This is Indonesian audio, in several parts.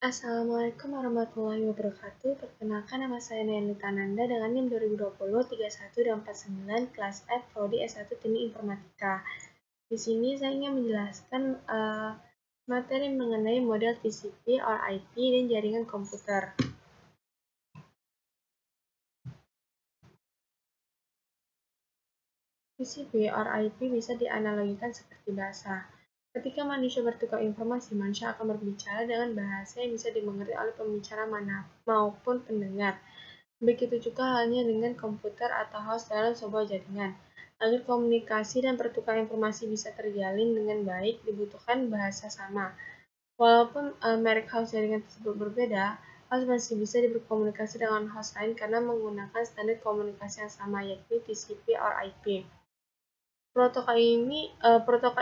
Assalamualaikum warahmatullahi wabarakatuh. Perkenalkan, nama saya Nayani Tananda dengan NIM 2020 31 dan 49 kelas F Prodi S1 Teknik Informatika. Di sini saya ingin menjelaskan materi mengenai model TCP or IP dan jaringan komputer. TCP or IP bisa dianalogikan seperti bahasa. Ketika manusia bertukar informasi, manusia akan berbicara dengan bahasa yang bisa dimengerti oleh pembicara mana maupun pendengar. Begitu juga halnya dengan komputer atau host dalam sebuah jaringan. Agar komunikasi dan pertukaran informasi bisa terjalin dengan baik, dibutuhkan bahasa sama. Walaupun merek host jaringan tersebut berbeda, host masih bisa berkomunikasi dengan host lain karena menggunakan standar komunikasi yang sama, yakni TCP or IP. Protokol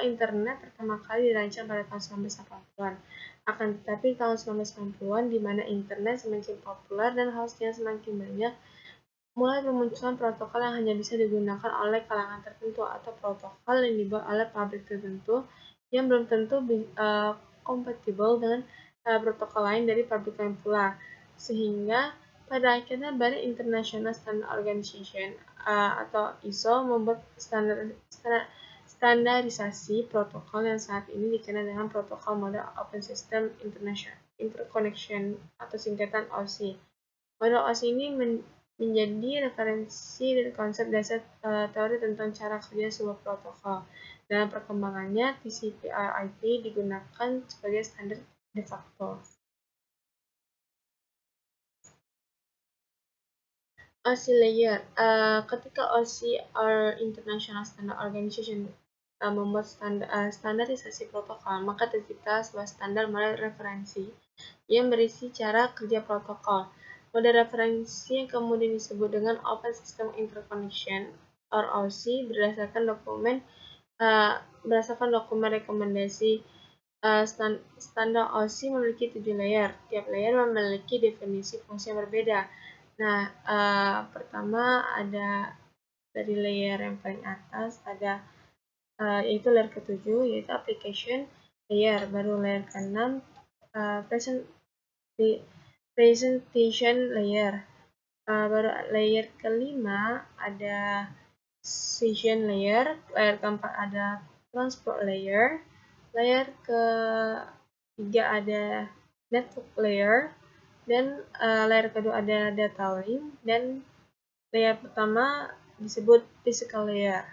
internet pertama kali dirancang pada tahun 1980-an. Akan tetapi tahun 1990-an, di mana internet semakin populer dan hostnya semakin banyak, mulai bermunculan protokol yang hanya bisa digunakan oleh kalangan tertentu atau protokol yang dibuat oleh pabrik tertentu yang belum tentu kompatibel dengan protokol lain dari pabrik lain pula. Sehingga pada akhirnya Badan International Standard Organization atau ISO membuat standarisasi protokol yang saat ini dikenal dengan Protokol Model Open System Interconnection atau singkatan OSI. Model OSI ini menjadi referensi dan konsep dasar teori tentang cara kerja sebuah protokol. Dalam perkembangannya, TCP/IP digunakan sebagai standar de facto. OSI layer. Ketika OSI or International Standard Organization membuat standarisasi protokol, maka tercipta sebuah standar model referensi yang berisi cara kerja protokol. Model referensi yang kemudian disebut dengan Open System Interconnection or OSI berdasarkan dokumen rekomendasi. Standar OSI memiliki 7 layer. Tiap layer memiliki definisi fungsi yang berbeda. Nah, pertama ada dari layer yang paling atas ada yaitu layer ke-7, yaitu application layer. Baru layer ke-6 presentation layer. Baru layer ke-5 ada session layer. Layer ke-4 ada transport layer. Layer ke-3 ada network layer. Dan layer kedua ada data link. Dan layer pertama disebut physical layer.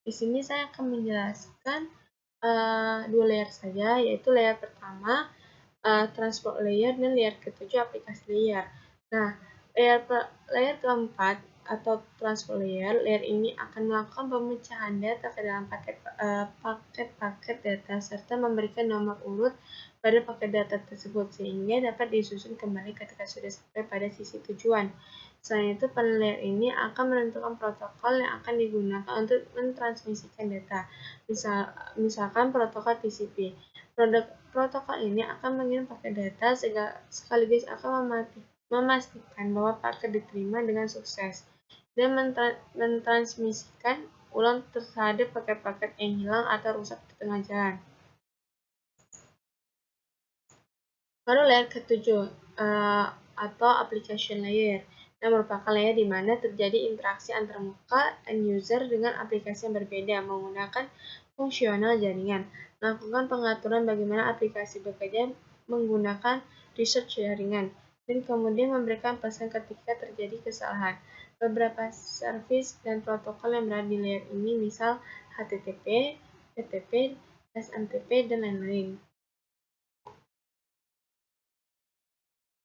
Di sini saya akan menjelaskan dua layer saja, yaitu layer pertama transport layer dan layer ke-7 aplikasi layer. Nah, layer keempat atau transport layer ini akan melakukan pemecahan data ke dalam paket data serta memberikan nomor urut pada paket data tersebut sehingga dapat disusun kembali ketika sudah sampai pada sisi tujuan. Selain itu, pada layer ini akan menentukan protokol yang akan digunakan untuk mentransmisikan data. Misalkan protokol TCP. Protokol ini akan mengirim paket data sekaligus akan memastikan bahwa paket diterima dengan sukses dan mentransmisikan ulang terhadap paket-paket yang hilang atau rusak di tengah jalan. Baru layer ke-7 atau application layer yang merupakan layer di mana terjadi interaksi antar muka and user dengan aplikasi yang berbeda menggunakan fungsional jaringan, melakukan pengaturan bagaimana aplikasi bekerja menggunakan research jaringan, dan kemudian memberikan pesan ketika terjadi kesalahan. Beberapa service dan protokol yang berada di layer ini misal HTTP, FTP, SMTP, dan lain-lain.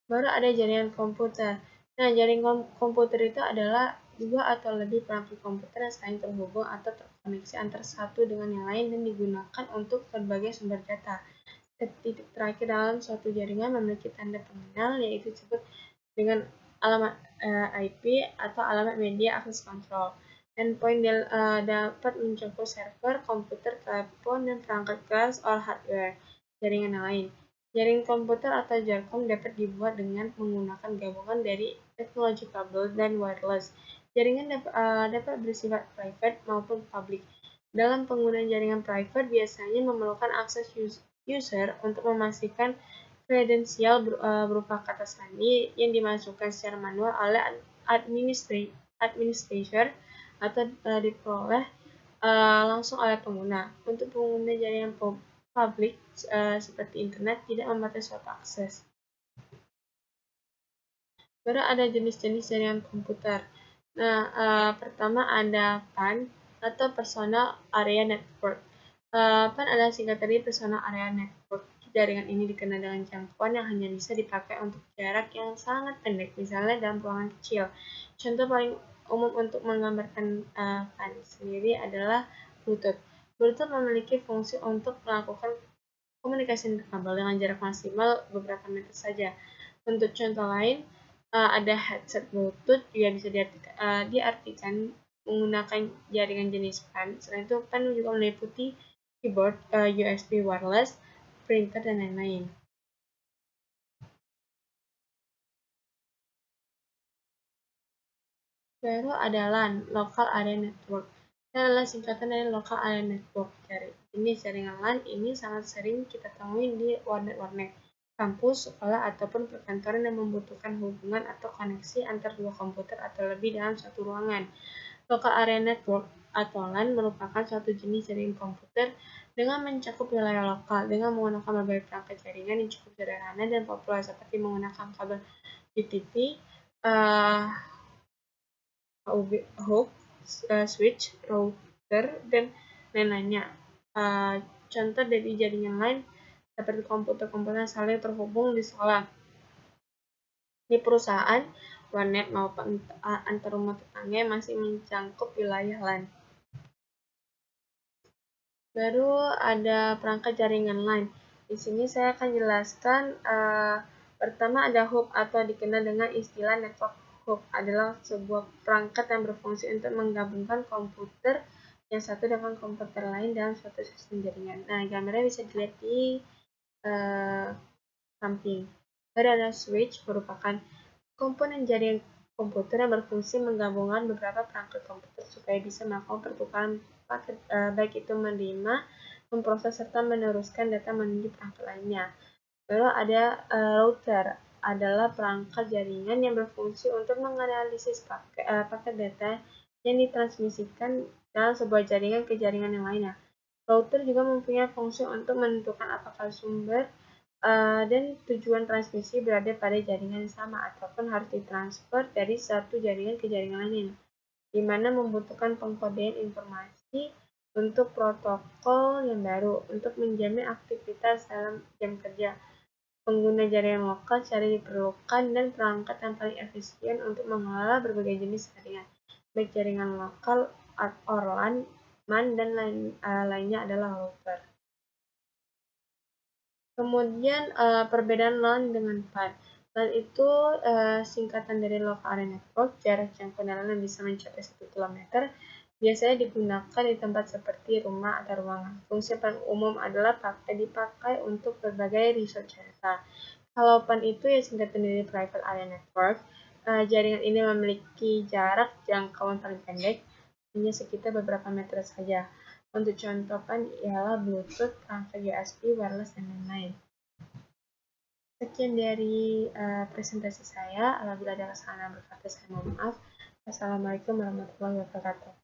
Baru ada jaringan komputer. Nah, jaringan komputer itu adalah dua atau lebih perangkat komputer yang saling terhubung atau terkoneksi antara satu dengan yang lain dan digunakan untuk berbagai sumber data. Titik terakhir dalam suatu jaringan memiliki tanda pengenal, yaitu disebut dengan alamat IP atau alamat media access control. Endpoint dapat mencakup server, komputer, telepon, dan perangkat keras or hardware jaringan yang lain. Jaringan komputer atau jarkom dapat dibuat dengan menggunakan gabungan dari teknologi kabel dan wireless. Jaringan dapat bersifat private maupun public. Dalam penggunaan jaringan private biasanya memerlukan akses user untuk memastikan Kredensial berupa kata sandi yang dimasukkan secara manual oleh administrator atau diperoleh langsung oleh pengguna. Untuk pengguna jaringan publik seperti internet tidak membatasi suatu akses. Baru ada jenis-jenis jaringan komputer. Nah, pertama ada PAN atau Personal Area Network. PAN adalah singkatan dari Personal Area Network. Jaringan ini dikenal dengan jangkauan yang hanya bisa dipakai untuk jarak yang sangat pendek, misalnya dalam ruangan kecil. Contoh paling umum untuk menggambarkan PAN sendiri adalah Bluetooth. Bluetooth memiliki fungsi untuk melakukan komunikasi kabel dengan jarak maksimal beberapa meter saja. Untuk contoh lain, ada headset Bluetooth juga bisa diartikan menggunakan jaringan jenis PAN. Selain itu, PAN juga meliputi keyboard, USB wireless, printer, dan lain-lain. Baru ada LAN, Local Area Network. Ini adalah singkatan dari Local Area Network. Jenis jaringan LAN ini sangat sering kita temui di warnet-warnet, kampus, sekolah, ataupun perkantoran yang membutuhkan hubungan atau koneksi antar dua komputer atau lebih dalam satu ruangan. Local Area Network atau LAN merupakan suatu jenis jaringan komputer dengan mencakup wilayah lokal dengan menggunakan berbagai perangkat jaringan yang cukup sederhana dan populer seperti menggunakan kabel DTP, hub, switch, router, dan lain-lainnya. Contoh dari jaringan lain seperti komputer-komputer saling terhubung di sekolah, di perusahaan, warnet, maupun antar rumah tetangga masih mencakup wilayah LAN. Baru ada perangkat jaringan LAN. Di sini saya akan jelaskan pertama ada hub atau dikenal dengan istilah network. Hub adalah sebuah perangkat yang berfungsi untuk menggabungkan komputer yang satu dengan komputer lain dalam suatu sistem jaringan. Nah, gambarnya bisa dilihat di samping. Baru ada switch, merupakan komponen jaringan komputer yang berfungsi menggabungkan beberapa perangkat komputer supaya bisa melakukan pertukaran paket, baik itu menerima, memproses, serta meneruskan data menuju perangkat lainnya. Lalu ada router, adalah perangkat jaringan yang berfungsi untuk menganalisis paket data yang ditransmisikan dalam sebuah jaringan ke jaringan yang lainnya. Router juga mempunyai fungsi untuk menentukan apakah sumber dan tujuan transmisi berada pada jaringan yang sama ataupun harus ditransfer dari satu jaringan ke jaringan lain, di mana membutuhkan pengkodean informasi untuk protokol yang baru untuk menjamin aktivitas dalam jam kerja. Pengguna jaringan lokal secara diperlukan dan perangkat yang paling efisien untuk mengelola berbagai jenis jaringan, baik jaringan lokal, LAN, MAN, dan lainnya adalah router. Kemudian perbedaan LAN dengan PAN. LAN itu singkatan dari Local Area Network, jarak jangkau LAN yang bisa mencapai 1 km. Biasanya digunakan di tempat seperti rumah atau ruangan. Fungsi paling umum adalah dipakai untuk berbagai research data. Kalau PAN itu ya singkatan dari Private Area Network. Jaringan ini memiliki jarak jangkauan paling pendek, hanya sekitar beberapa meter saja. Untuk contoh PAN ialah Bluetooth, perangkat USB, wireless, dan lain-lain. Sekian dari presentasi saya. Apabila ada kesalahan berkata, saya mohon maaf. Wassalamualaikum warahmatullahi wabarakatuh.